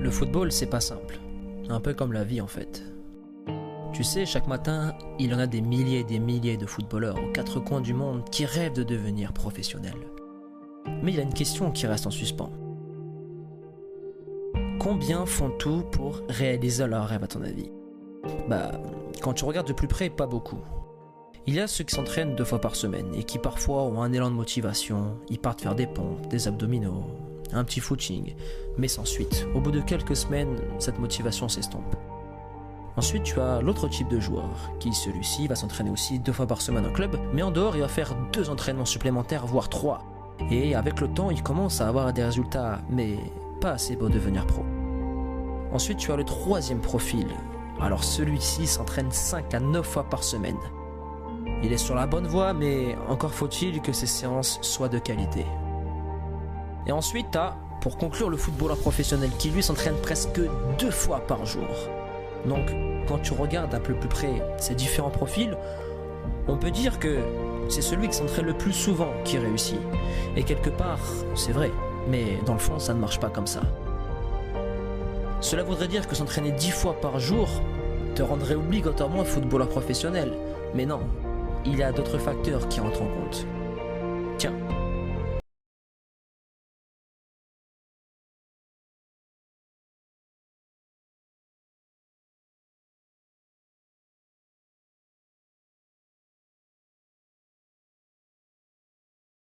Le football, c'est pas simple. Un peu comme la vie en fait. Tu sais, chaque matin, il y en a des milliers et des milliers de footballeurs aux quatre coins du monde qui rêvent de devenir professionnels. Mais il y a une question qui reste en suspens. Combien font tout pour réaliser leur rêve à ton avis? Quand tu regardes de plus près, pas beaucoup. Il y a ceux qui s'entraînent 2 fois par semaine et qui parfois ont un élan de motivation, ils partent faire des pompes, des abdominaux, un petit footing, mais sans suite. Au bout de quelques semaines, cette motivation s'estompe. Ensuite, tu as l'autre type de joueur, qui celui-ci va s'entraîner aussi 2 fois par semaine en club, mais en dehors, il va faire 2 entraînements supplémentaires, voire 3. Et avec le temps, il commence à avoir des résultats, mais pas assez pour devenir pro. Ensuite, tu as le troisième profil. Alors celui-ci s'entraîne 5 à 9 fois par semaine. Il est sur la bonne voie, mais encore faut-il que ces séances soient de qualité. Et ensuite, tu as, pour conclure, le footballeur professionnel qui lui s'entraîne presque 2 fois par jour. Donc, quand tu regardes un peu plus près ces différents profils, on peut dire que c'est celui qui s'entraîne le plus souvent qui réussit. Et quelque part, c'est vrai, mais dans le fond, ça ne marche pas comme ça. Cela voudrait dire que s'entraîner 10 fois par jour te rendrait obligatoirement footballeur professionnel. Mais non, il y a d'autres facteurs qui entrent en compte. Tiens,